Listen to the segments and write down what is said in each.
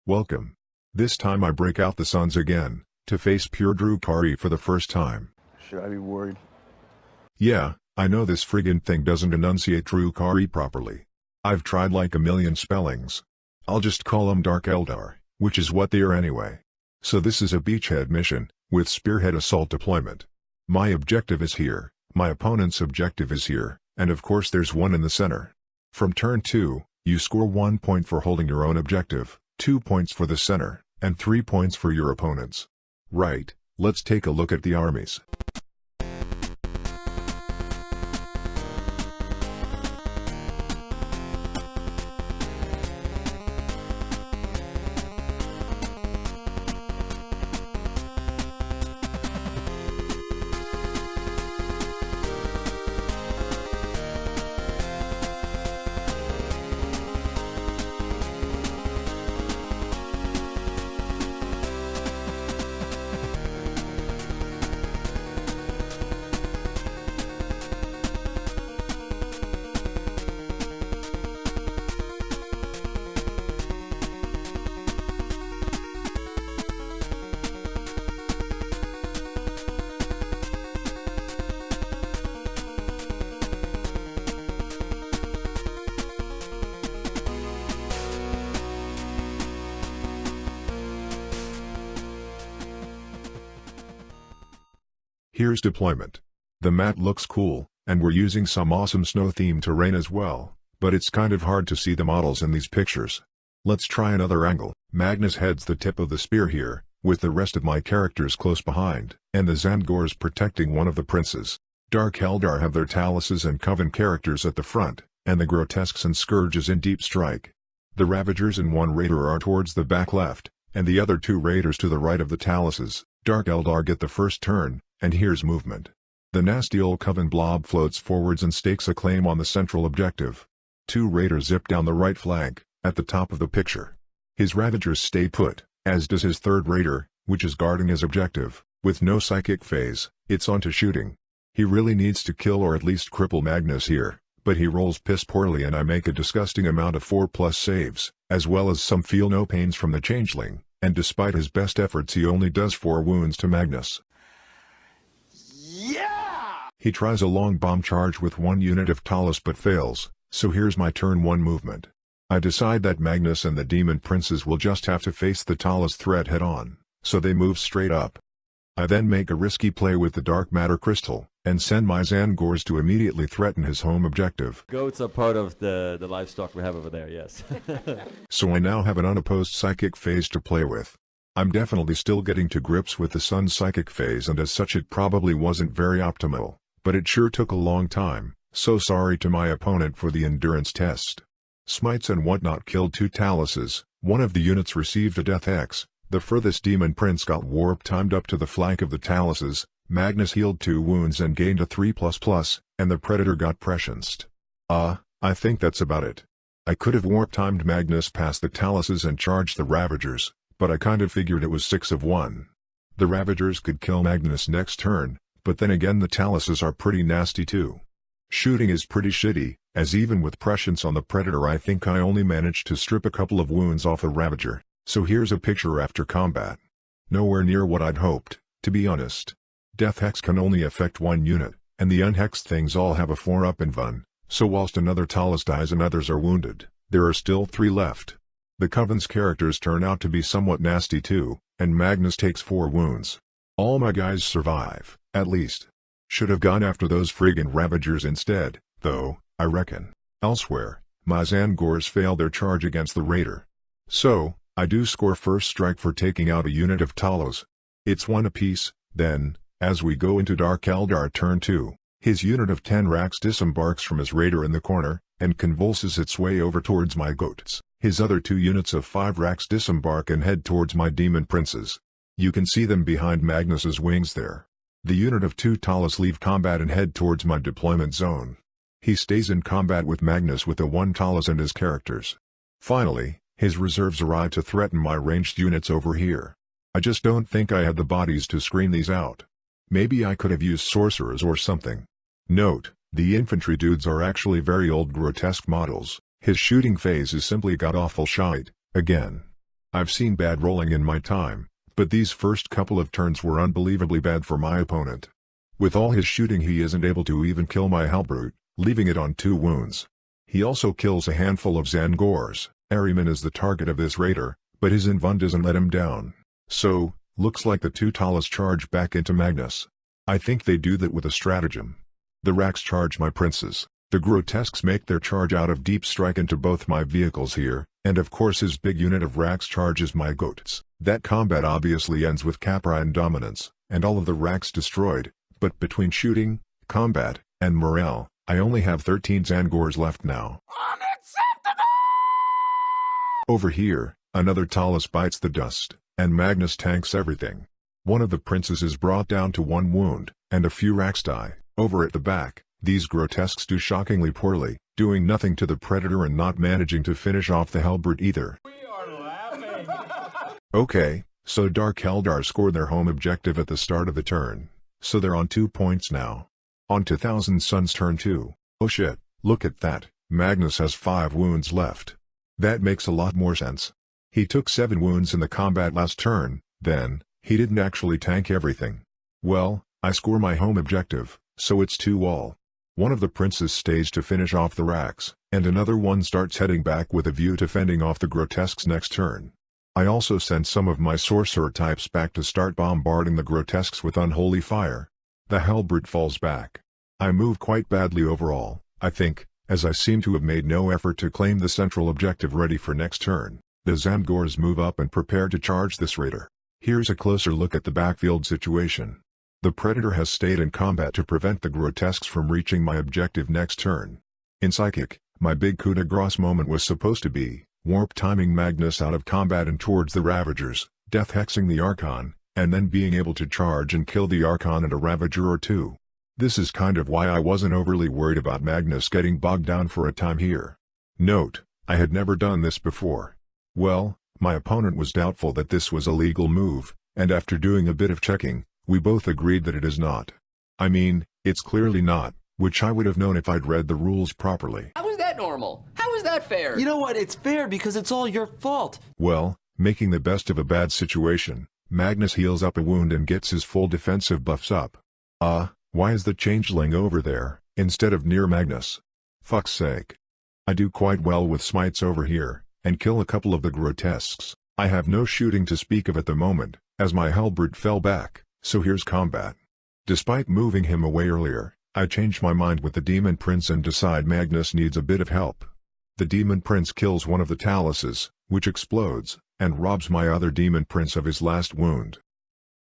Welcome. This time I break out the Suns again, to face pure Drukhari for the first time. Should I be worried? Yeah, I know this friggin' thing doesn't enunciate Drukhari properly. I've tried like a million spellings. I'll just call them Dark Eldar, which is what they are anyway. So this is a beachhead mission, with spearhead assault deployment. My objective is here, my opponent's objective is here, and of course there's one in the center. From turn 2, you score 1 point for holding your own objective, 2 points for the center, and 3 points for your opponents. Right, let's take a look at the armies. Here's deployment. The map looks cool, and we're using some awesome snow-themed terrain as well, but it's kind of hard to see the models in these pictures. Let's try another angle. Magnus heads the tip of the spear here, with the rest of my characters close behind, and the Zandgors protecting one of the princes. Dark Eldar have their Taluses and Coven characters at the front, and the Grotesques and Scourges in deep strike. The Ravagers and one Raider are towards the back left, and the other 2 Raiders to the right of the Taluses. Dark Eldar get the first turn, and here's movement. The nasty old Coven blob floats forwards and stakes a claim on the central objective. 2 Raiders zip down the right flank, at the top of the picture. His Ravagers stay put, as does his 3rd Raider, which is guarding his objective. With no psychic phase, it's on to shooting. He really needs to kill or at least cripple Magnus here, but he rolls piss poorly and I make a disgusting amount of 4+ saves, as well as some feel no pains from the Changeling, and despite his best efforts he only does 4 wounds to Magnus. He tries a long bomb charge with 1 unit of Talus but fails, so here's my turn 1 movement. I decide that Magnus and the Demon Princes will just have to face the Talus threat head-on, so they move straight up. I then make a risky play with the Dark Matter Crystal, and send my Zandgors to immediately threaten his home objective. Goats are part of the livestock we have over there, yes. So I now have an unopposed psychic phase to play with. I'm definitely still getting to grips with the Sun's psychic phase and as such it probably wasn't very optimal. But it sure took a long time, so sorry to my opponent for the endurance test. Smites and whatnot killed 2 Taluses, one of the units received a death X, the furthest Demon Prince got warp-timed up to the flank of the Taluses, Magnus healed 2 wounds and gained a 3++, and the Predator got prescienced. I think that's about it. I could have warp-timed Magnus past the Taluses and charged the Ravagers, but I kind of figured it was 6 of 1. The Ravagers could kill Magnus next turn, but then again the Taluses are pretty nasty too. Shooting is pretty shitty, as even with prescience on the Predator I think I only managed to strip a couple of wounds off a Ravager, so here's a picture after combat. Nowhere near what I'd hoped, to be honest. Death Hex can only affect 1 unit, and the unhexed things all have a 4+ in Vun, so whilst another Talus dies and others are wounded, there are still 3 left. The Coven's characters turn out to be somewhat nasty too, and Magnus takes 4 wounds. All my guys survive, at least. Should have gone after those friggin' Ravagers instead, though, I reckon. Elsewhere, my Zandgors fail their charge against the Raider. So, I do score first strike for taking out a unit of Talos. It's 1 apiece, then, as we go into Dark Eldar turn 2, his unit of 10 Racks disembarks from his Raider in the corner, and convulses its way over towards my Goats. His other 2 units of 5 Racks disembark and head towards my Demon Princes. You can see them behind Magnus's wings there. The unit of 2 Talus leave combat and head towards my deployment zone. He stays in combat with Magnus with the 1 Talus and his characters. Finally, his reserves arrive to threaten my ranged units over here. I just don't think I had the bodies to screen these out. Maybe I could have used sorcerers or something. Note, the infantry dudes are actually very old grotesque models. His shooting phase is simply god-awful shite, again. I've seen bad rolling in my time, but these first couple of turns were unbelievably bad for my opponent. With all his shooting he isn't able to even kill my halberd, leaving it on 2 wounds. He also kills a handful of Zangors. Ahriman is the target of this raider, but his invuln doesn't let him down. So, looks like the 2 Talas charge back into Magnus. I think they do that with a stratagem. The Raks charge my princes. The Grotesques make their charge out of deep strike into both my vehicles here, and of course his big unit of Raks charges my goats. That combat obviously ends with Caprine dominance, and all of the Raks destroyed, but between shooting, combat, and morale, I only have 13 Zangors left now. Unacceptable! Over here, another Talas bites the dust, and Magnus tanks everything. One of the princes is brought down to 1 wound, and a few Raks die. Over at the back, these Grotesques do shockingly poorly, doing nothing to the Predator and not managing to finish off the halberd either. We are laughing! Okay, so Dark Eldar scored their home objective at the start of the turn, so they're on 2 points now. On to Thousand Sun's turn 2. Oh shit, look at that, Magnus has 5 wounds left. That makes a lot more sense. He took 7 wounds in the combat last turn, then, he didn't actually tank everything. Well, I score my home objective, so it's 2-all. One of the princes stays to finish off the Raks, and another one starts heading back with a view to fending off the Grotesques next turn. I also sent some of my sorcerer types back to start bombarding the Grotesques with unholy fire. The halberd falls back. I move quite badly overall, I think, as I seem to have made no effort to claim the central objective ready for next turn. The Zangors move up and prepare to charge this raider. Here's a closer look at the backfield situation. The Predator has stayed in combat to prevent the Grotesques from reaching my objective next turn. In Psychic, my big coup de grace moment was supposed to be, warp timing Magnus out of combat and towards the Ravagers, death hexing the Archon, and then being able to charge and kill the Archon and a Ravager or 2. This is kind of why I wasn't overly worried about Magnus getting bogged down for a time here. Note, I had never done this before. Well, my opponent was doubtful that this was a legal move, and after doing a bit of checking, we both agreed that it is not. I mean, it's clearly not, which I would have known if I'd read the rules properly. How is that normal? How is that fair? You know what, it's fair because it's all your fault. Well, making the best of a bad situation, Magnus heals up a wound and gets his full defensive buffs up. Why is the changeling over there, instead of near Magnus? Fuck's sake. I do quite well with smites over here, and kill a couple of the Grotesques. I have no shooting to speak of at the moment, as my halberd fell back, so here's combat. Despite moving him away earlier, I change my mind with the Demon Prince and decide Magnus needs a bit of help. The Demon Prince kills one of the Talases, which explodes, and robs my other Demon Prince of his last wound.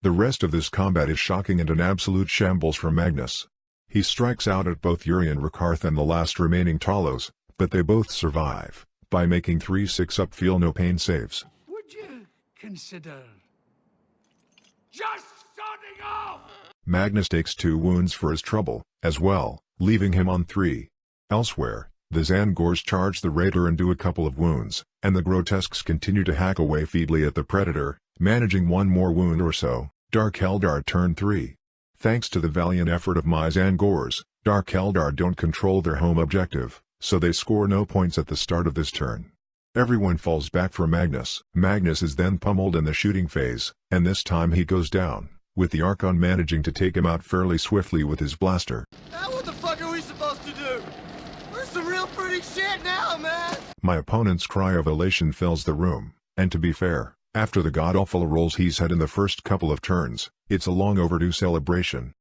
The rest of this combat is shocking and an absolute shambles for Magnus. He strikes out at both Yuri and Rakarth and the last remaining Talos, but they both survive, by making 3 6-up feel no pain saves. Would you consider just starting off? Magnus takes 2 wounds for his trouble, as well, leaving him on 3. Elsewhere, the Zangors charge the raider and do a couple of wounds, and the Grotesques continue to hack away feebly at the Predator, managing 1 more wound or so. Dark Eldar turn 3. Thanks to the valiant effort of my Zangors, Dark Eldar don't control their home objective, so they score no points at the start of this turn. Everyone falls back for Magnus. Magnus is then pummeled in the shooting phase, and this time he goes down, with the Archon managing to take him out fairly swiftly with his blaster. Now what the fuck are we supposed to do? We're some real pretty shit now, man! My opponent's cry of elation fills the room, and to be fair, after the god-awful rolls he's had in the first couple of turns, it's a long overdue celebration.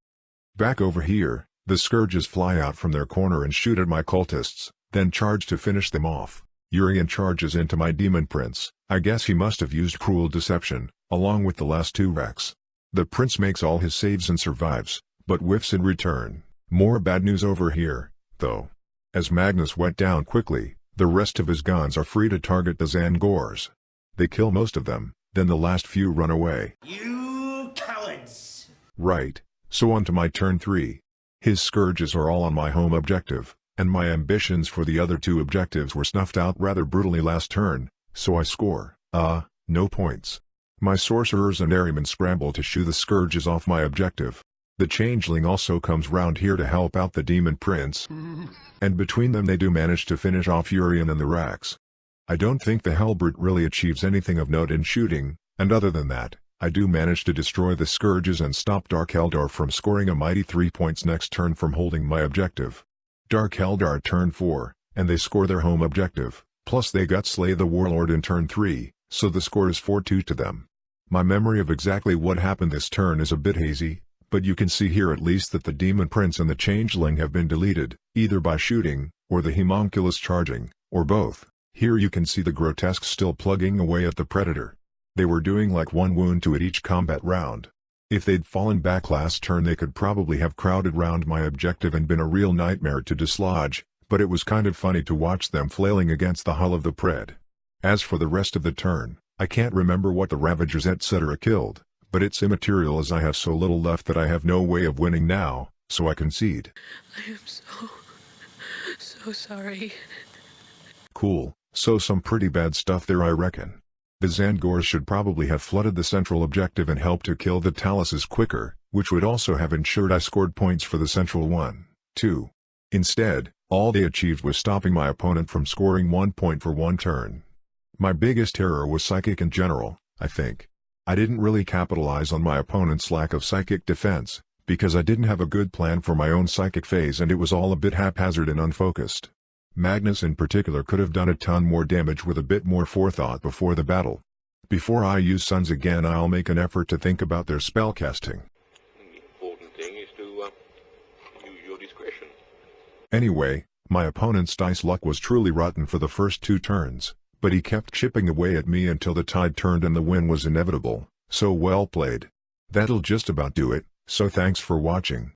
Back over here, the Scourges fly out from their corner and shoot at my cultists, then charge to finish them off. Urian charges into my Demon Prince. I guess he must have used cruel deception, along with the last 2 Raks. The prince makes all his saves and survives, but whiffs in return. More bad news over here, though. As Magnus went down quickly, the rest of his guns are free to target the Zangors. They kill most of them, then the last few run away. You cowards! Right, so on to my turn 3. His Scourges are all on my home objective, and my ambitions for the other 2 objectives were snuffed out rather brutally last turn, so I score, no points. My sorcerers and Ahriman scramble to shoo the Scourges off my objective. The Changeling also comes round here to help out the Demon Prince, and between them they do manage to finish off Urian and the Raks. I don't think the halberd really achieves anything of note in shooting, and other than that, I do manage to destroy the scourges and stop Dark Eldar from scoring a mighty 3 points next turn from holding my objective. Dark Eldar turn 4, and they score their home objective, plus they got slay the warlord in turn 3, so the score is 4-2 to them. My memory of exactly what happened this turn is a bit hazy, but you can see here at least that the Demon Prince and the Changeling have been deleted, either by shooting, or the homunculus charging, or both. Here you can see the grotesque still plugging away at the Predator. They were doing like 1 wound to it each combat round. If they'd fallen back last turn they could probably have crowded round my objective and been a real nightmare to dislodge, but it was kind of funny to watch them flailing against the hull of the Pred. As for the rest of the turn, I can't remember what the Ravagers etc. killed, but it's immaterial as I have so little left that I have no way of winning now, so I concede. I am so sorry. Cool, so some pretty bad stuff there I reckon. The Zangors should probably have flooded the central objective and helped to kill the Taluses quicker, which would also have ensured I scored points for the central one, too. Instead, all they achieved was stopping my opponent from scoring 1 point for 1 turn. My biggest error was psychic in general, I think. I didn't really capitalize on my opponent's lack of psychic defense, because I didn't have a good plan for my own psychic phase and it was all a bit haphazard and unfocused. Magnus in particular could have done a ton more damage with a bit more forethought before the battle. Before I use Suns again I'll make an effort to think about their spellcasting. The important thing is to use your discretion. Anyway, my opponent's dice luck was truly rotten for the first 2 turns, but he kept chipping away at me until the tide turned and the win was inevitable, so well played. That'll just about do it, so thanks for watching.